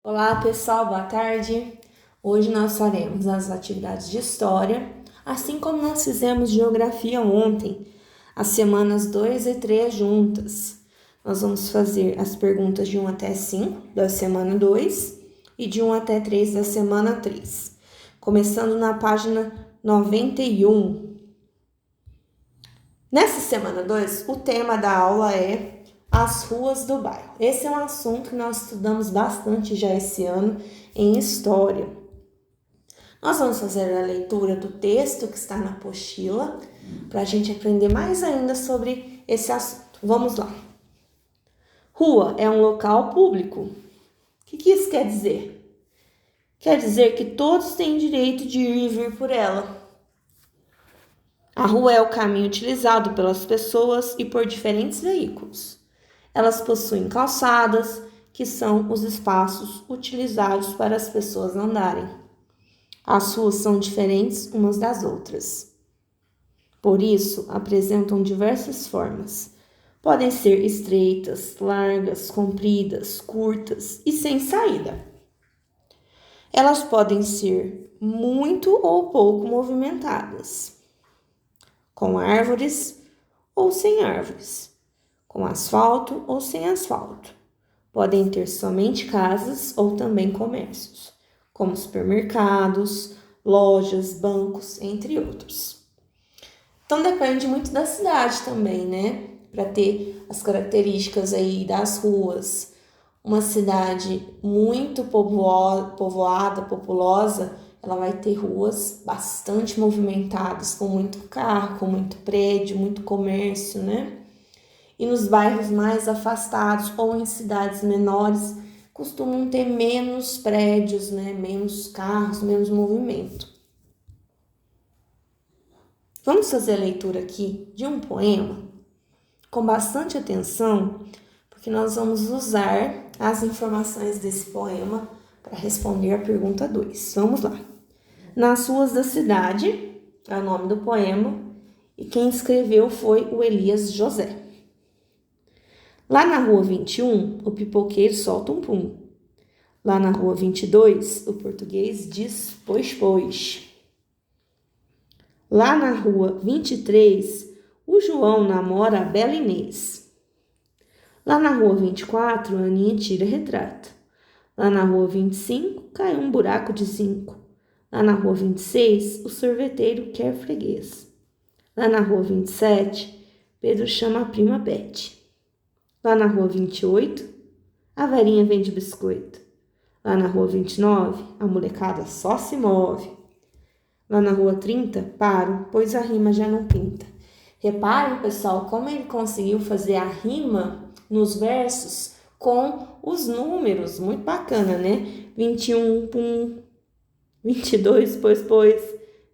Olá pessoal, boa tarde. Hoje nós faremos as atividades de história, assim como nós fizemos geografia ontem, as semanas 2 e 3 juntas. Nós vamos fazer as perguntas de 1 até 5 da semana 2 e de 1 até 3 da semana 3. Começando na página 91. Nessa semana 2, o tema da aula é as ruas do bairro. Esse é um assunto que nós estudamos bastante já esse ano em história. Nós vamos fazer a leitura do texto que está na apostila para a gente aprender mais ainda sobre esse assunto. Vamos lá. Rua é um local público. O que isso quer dizer? Quer dizer que todos têm direito de ir e vir por ela. A rua é o caminho utilizado pelas pessoas e por diferentes veículos. Elas possuem calçadas, que são os espaços utilizados para as pessoas andarem. As ruas são diferentes umas das outras. Por isso, apresentam diversas formas. Podem ser estreitas, largas, compridas, curtas e sem saída. Elas podem ser muito ou pouco movimentadas, com árvores ou sem árvores, com asfalto ou sem asfalto. Podem ter somente casas ou também comércios, como supermercados, lojas, bancos, entre outros. Então depende muito da cidade também, né? Para ter as características aí das ruas. Uma cidade muito povoada, populosa, ela vai ter ruas bastante movimentadas, com muito carro, com muito prédio, muito comércio, né? E nos bairros mais afastados ou em cidades menores, costumam ter menos prédios, né? Menos carros, menos movimento. Vamos fazer a leitura aqui de um poema com bastante atenção, porque nós vamos usar as informações desse poema para responder a pergunta 2. Vamos lá. Nas ruas da cidade, é o nome do poema, e quem escreveu foi o Elias José. Lá na rua 21, o pipoqueiro solta um pum. Lá na rua 22, o português diz pois, pois. Lá na rua 23, o João namora a bela Inês. Lá na rua 24, a Aninha tira retrato. Lá na rua 25, cai um buraco de 5. Lá na rua 26, o sorveteiro quer freguês. Lá na rua 27, Pedro chama a prima Bete. Lá na rua 28, a Verinha vende biscoito. Lá na rua 29, a molecada só se move. Lá na rua 30, paro, pois a rima já não pinta. Reparem, pessoal, como ele conseguiu fazer a rima nos versos com os números. Muito bacana, né? 21, pum. 22, pois.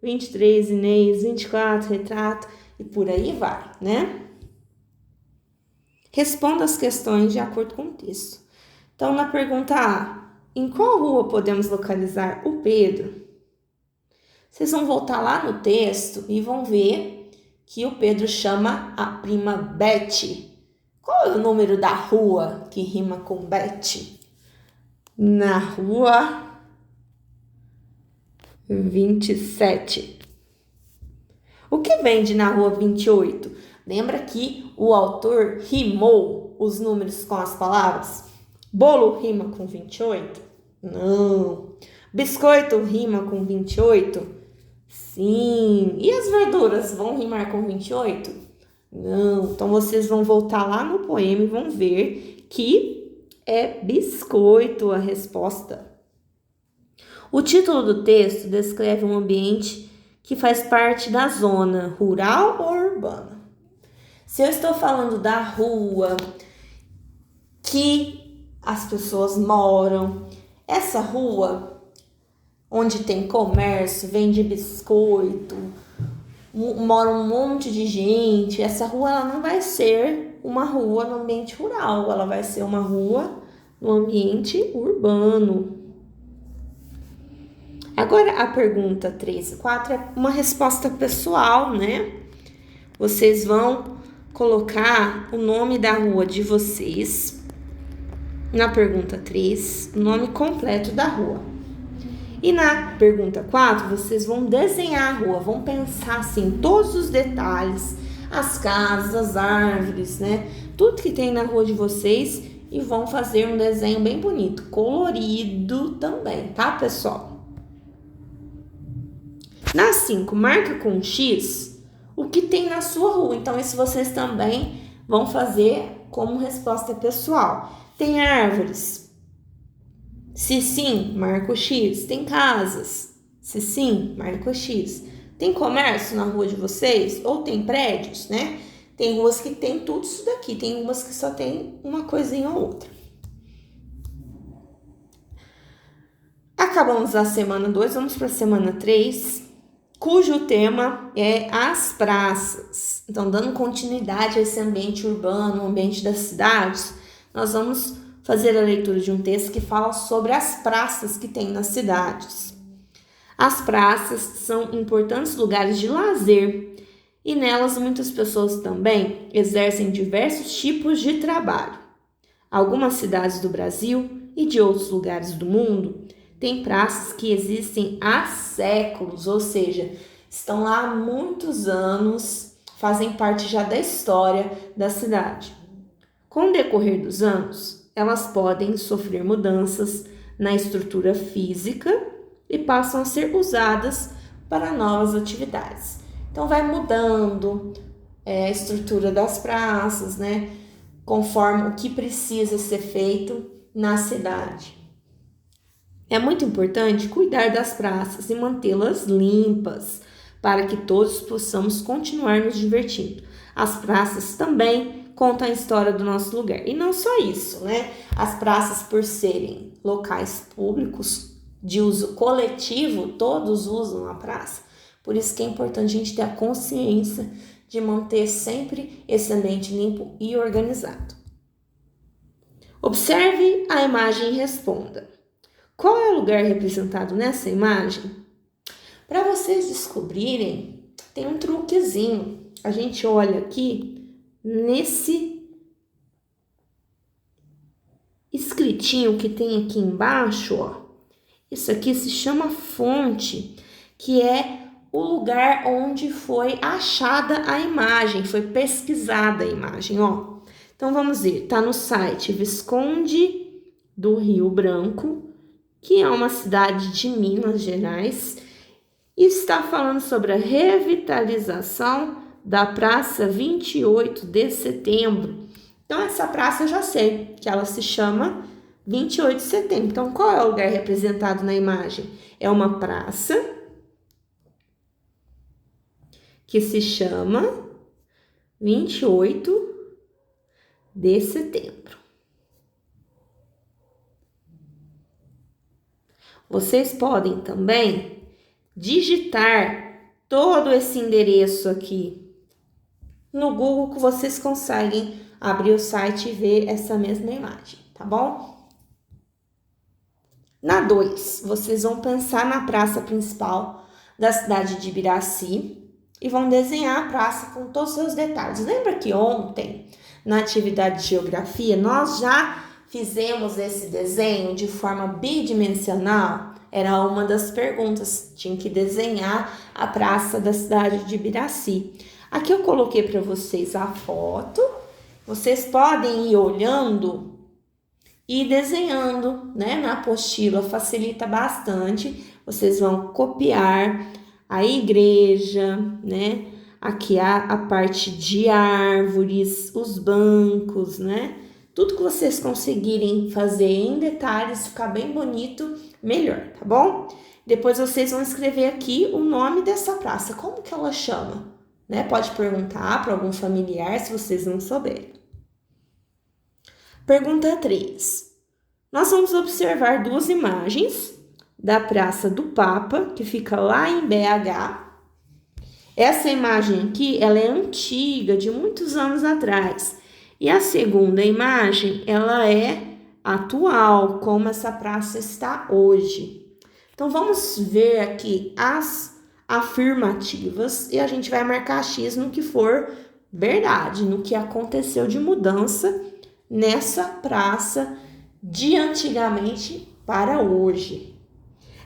23, Inês. 24, retrato. E por aí vai, né? Responda as questões de acordo com o texto. Então, na pergunta A, em qual rua podemos localizar o Pedro? Vocês vão voltar lá no texto e vão ver que o Pedro chama a prima Bete. Qual é o número da rua que rima com Bete? Na rua 27. O que vende na rua 28? Lembra que o autor rimou os números com as palavras? Bolo rima com 28? Não. Biscoito rima com 28? Sim. E as verduras vão rimar com 28? Não. Então vocês vão voltar lá no poema e vão ver que é biscoito a resposta. O título do texto descreve um ambiente que faz parte da zona rural ou urbana. Se eu estou falando da rua que as pessoas moram, essa rua onde tem comércio, vende biscoito, mora um monte de gente, essa rua ela não vai ser uma rua no ambiente rural, ela vai ser uma rua no ambiente urbano. Agora a pergunta 3 e 4 é uma resposta pessoal, né? Vocês vão colocar o nome da rua de vocês Na pergunta 3, o nome completo da rua. E na pergunta 4, vocês vão desenhar a rua, vão pensar assim, todos os detalhes, as casas, as árvores, né? Tudo que tem na rua de vocês e vão fazer um desenho bem bonito, colorido também, tá, pessoal? Na 5, marca com X o que tem na sua rua. Então, isso vocês também vão fazer como resposta pessoal. Tem árvores? Se sim, marca o X. Tem casas? Se sim, marca o X. Tem comércio na rua de vocês? Ou tem prédios, né? Tem ruas que tem tudo isso daqui. Tem umas que só tem uma coisinha ou outra. Acabamos a semana 2, vamos para a semana 3, cujo tema é as praças. Então, dando continuidade a esse ambiente urbano, o ambiente das cidades, nós vamos fazer a leitura de um texto que fala sobre as praças que tem nas cidades. As praças são importantes lugares de lazer e nelas muitas pessoas também exercem diversos tipos de trabalho. Algumas cidades do Brasil e de outros lugares do mundo têm praças que existem há séculos, ou seja, estão lá há muitos anos, fazem parte já da história da cidade. Com o decorrer dos anos, elas podem sofrer mudanças na estrutura física e passam a ser usadas para novas atividades. Então vai mudando a estrutura das praças, né? Conforme o que precisa ser feito na cidade. É muito importante cuidar das praças e mantê-las limpas, para que todos possamos continuar nos divertindo. As praças também contam a história do nosso lugar. E não só isso, né? As praças, por serem locais públicos de uso coletivo, todos usam a praça. Por isso que é importante a gente ter a consciência de manter sempre esse ambiente limpo e organizado. Observe a imagem e responda. Qual é o lugar representado nessa imagem? Para vocês descobrirem, tem um truquezinho. A gente olha aqui nesse escritinho que tem aqui embaixo, ó. Isso aqui se chama fonte, que é o lugar onde foi achada a imagem, foi pesquisada a imagem, ó. Então vamos ver, tá no site Visconde do Rio Branco, que é uma cidade de Minas Gerais, e está falando sobre a revitalização da Praça 28 de Setembro. Então essa praça eu já sei que ela se chama 28 de Setembro. Então qual é o lugar representado na imagem? É uma praça que se chama 28 de Setembro. Vocês podem também digitar todo esse endereço aqui no Google, que vocês conseguem abrir o site e ver essa mesma imagem, tá bom? Na 2, vocês vão pensar na praça principal da cidade de Ibiraci e vão desenhar a praça com todos os seus detalhes. Lembra que ontem, na atividade de geografia, nós já fizemos esse desenho de forma bidimensional? Era uma das perguntas, tinha que desenhar a praça da cidade de Ibiraci. Aqui eu coloquei para vocês a foto, vocês podem ir olhando e desenhando, né, na apostila, facilita bastante. Vocês vão copiar a igreja, né, aqui a parte de árvores, os bancos, né, tudo que vocês conseguirem fazer em detalhes, ficar bem bonito, melhor, tá bom? Depois vocês vão escrever aqui o nome dessa praça, como que ela chama, né? Pode perguntar para algum familiar se vocês não souberem. Pergunta 3. Nós vamos observar duas imagens da Praça do Papa, que fica lá em BH. Essa imagem aqui, ela é antiga, de muitos anos atrás. E a segunda imagem, ela é atual, como essa praça está hoje. Então, vamos ver aqui as afirmativas e a gente vai marcar X no que for verdade, no que aconteceu de mudança nessa praça de antigamente para hoje.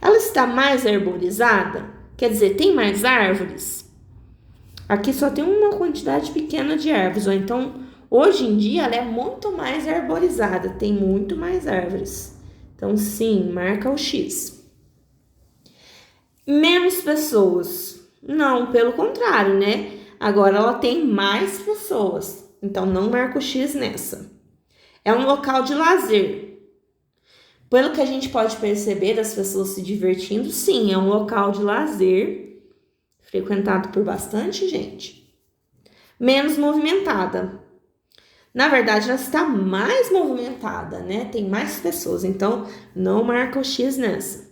Ela está mais arborizada? Quer dizer, tem mais árvores? Aqui só tem uma quantidade pequena de árvores, ou então, hoje em dia, ela é muito mais arborizada, tem muito mais árvores. Então, sim, marca o X. Menos pessoas? Não, pelo contrário, né? Agora ela tem mais pessoas, então não marca o X nessa. É um local de lazer. Pelo que a gente pode perceber das pessoas se divertindo, sim, é um local de lazer, frequentado por bastante gente. Menos movimentada. Na verdade, ela está mais movimentada, né? Tem mais pessoas, então não marca o X nessa.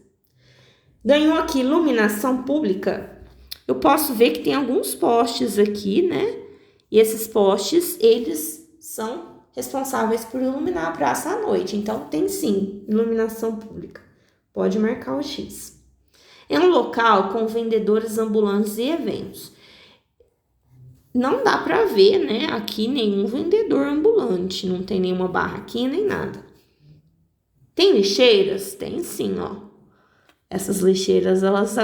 Ganhou aqui iluminação pública. Eu posso ver que tem alguns postes aqui, né? E esses postes, eles são responsáveis por iluminar a praça à noite. Então, tem sim iluminação pública. Pode marcar o X. É um local com vendedores ambulantes e eventos. Não dá para ver, né, aqui nenhum vendedor ambulante. Não tem nenhuma barraquinha nem nada. Tem lixeiras? Tem sim, ó. Essas lixeiras, elas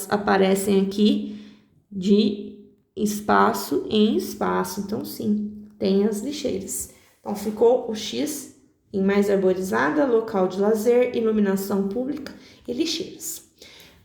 aparecem aqui de espaço em espaço. Então, sim, tem as lixeiras. Então, ficou o X em mais arborizada, local de lazer, iluminação pública e lixeiras.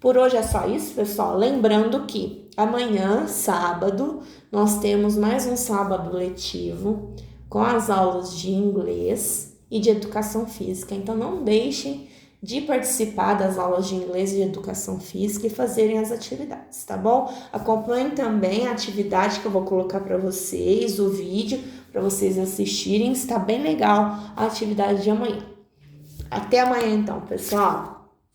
Por hoje é só isso, pessoal. Lembrando que amanhã, sábado, nós temos mais um sábado letivo com as aulas de inglês e de educação física. Então, não deixem de participar das aulas de inglês e de educação física e fazerem as atividades, tá bom? Acompanhem também a atividade que eu vou colocar para vocês, o vídeo, para vocês assistirem. Está bem legal a atividade de amanhã. Até amanhã, então, pessoal!